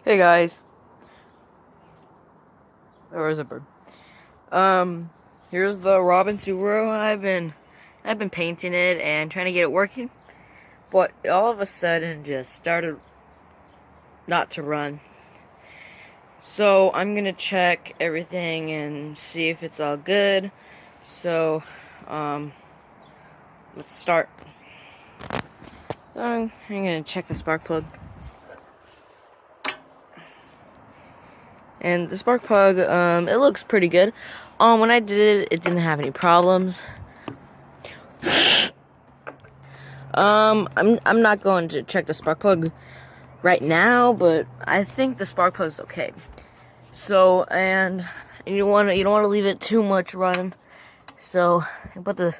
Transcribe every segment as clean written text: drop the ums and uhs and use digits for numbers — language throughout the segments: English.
Hey guys. There is a bird. Here's the Robin Subaru. I've been painting it and trying to get it working, but it all of a sudden just started not to run. So I'm gonna check everything and see if it's all good. So let's start. So I'm gonna check the spark plug. And the spark plug, it looks pretty good. When I did it, it didn't have any problems. I'm not going to check the spark plug right now, but I think the spark plug's okay. So, and you don't want to leave it too much running. So, I put the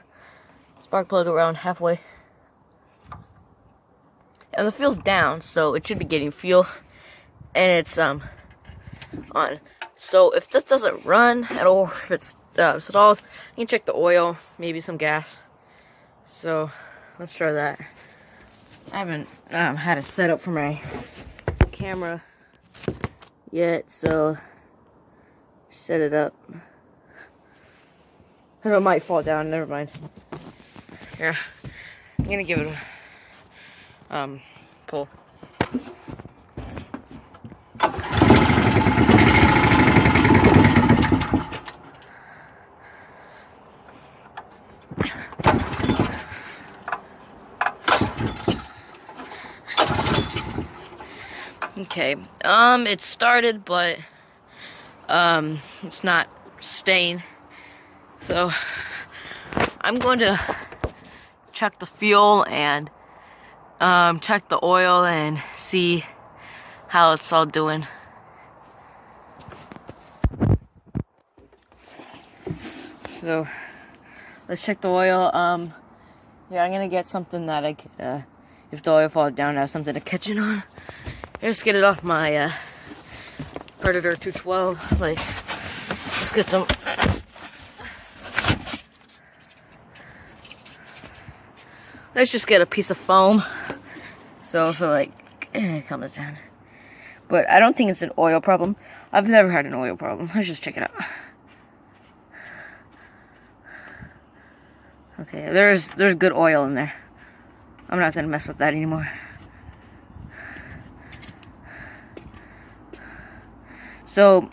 spark plug around halfway. And the fuel's down, so it should be getting fuel. And it's on. So if this doesn't run at all, if it stalls, you can check the oil, maybe some gas. So let's try that. I haven't had a setup for my camera yet, so set it up. I know it might fall down. Never mind. Here, I'm gonna give it a pull. Okay, it started, but, it's not staying, so I'm going to check the fuel and, check the oil and see how it's all doing. So, let's check the oil. Yeah, I'm gonna get something that I could, if the oil falls down, I have something to catch it on. Just get it off my Predator 212. Like, let's get some. Let's just get a piece of foam. So like, it comes down. But I don't think it's an oil problem. I've never had an oil problem. Let's just check it out. Okay, there's good oil in there. I'm not gonna mess with that anymore. So,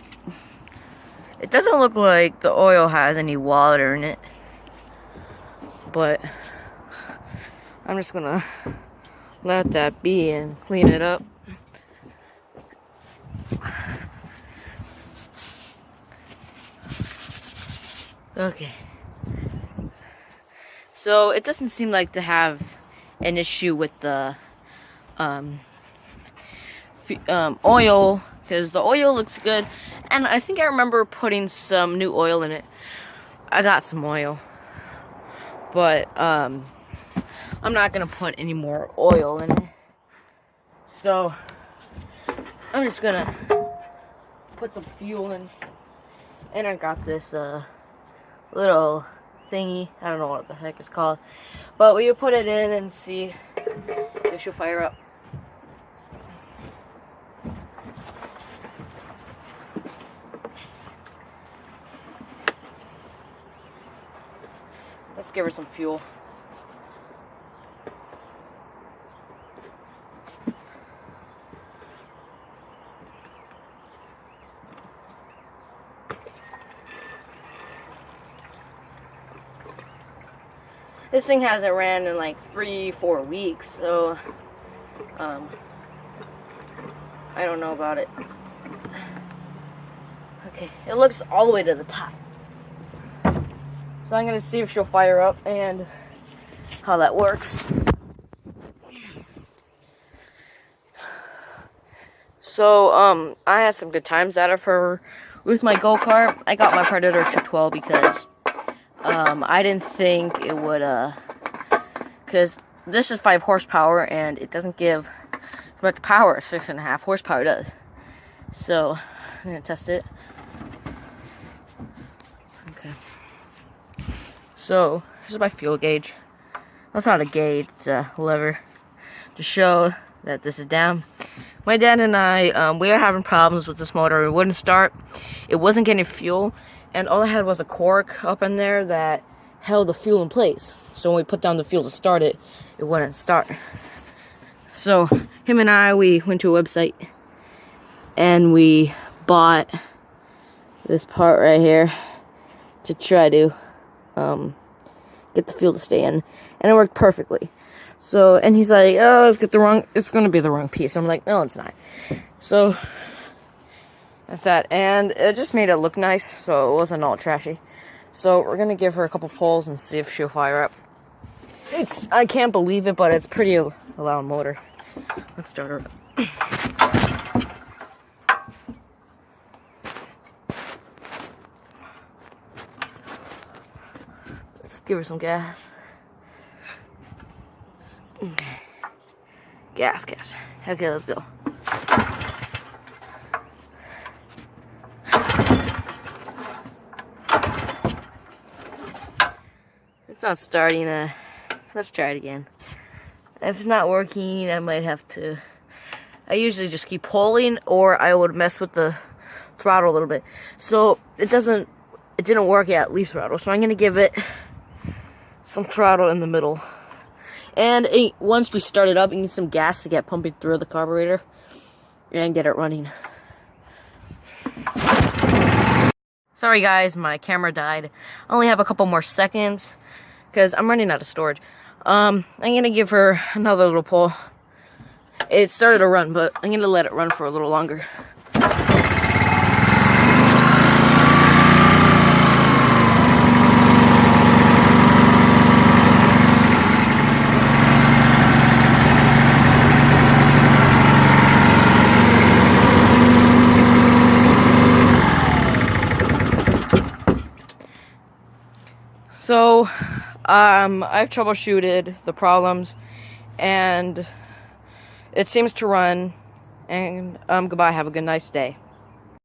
it doesn't look like the oil has any water in it, but I'm just gonna let that be and clean it up. Okay. So, it doesn't seem like to have an issue with the oil, because the oil looks good, and I think I remember putting some new oil in it. I got some oil, but I'm not gonna put any more oil in it. So I'm just gonna put some fuel in, and I got this little thingy. I don't know what the heck it's called, but we put it in and see if she'll fire up. Let's give her some fuel. This thing hasn't ran in like 3-4 weeks, so I don't know about it. Okay, it looks all the way to the top. So I'm gonna see if she'll fire up and how that works. So, I had some good times out of her with my go-kart. I got my Predator 212 because, I didn't think it would, because this is 5 horsepower and it doesn't give as much power as 6.5 horsepower does. So, I'm gonna test it. Okay. So, here's my fuel gauge. That's not a gauge, it's a lever to show that this is down. my dad and I, we were having problems with this motor. It wouldn't start. It wasn't getting fuel, and all I had was a cork up in there that held the fuel in place. So when we put down the fuel to start it, it wouldn't start. So him and I, we went to a website and we bought this part right here to try to get the fuel to stay in, and it worked perfectly. So, and he's like, oh, it's gonna be the wrong piece. I'm like, no, it's not. So that's that, and it just made it look nice, so it wasn't all trashy. So we're gonna give her a couple pulls and see if she'll fire up. I can't believe it, but it's pretty a loud motor. Let's start her up. Let's give her some gas. Okay. Gas. Okay, let's go. It's not starting. Let's try it again. If it's not working, I might have to. I usually just keep pulling, or I would mess with the throttle a little bit. So it didn't work at leaf throttle. So I'm gonna give it some throttle in the middle. And once we start it up, you need some gas to get pumping through the carburetor and get it running. Sorry guys, my camera died. I only have a couple more seconds because I'm running out of storage. I'm gonna give her another little pull. It started to run, but I'm gonna let it run for a little longer. So, I've troubleshooted the problems, and it seems to run, and goodbye, have a good nice day.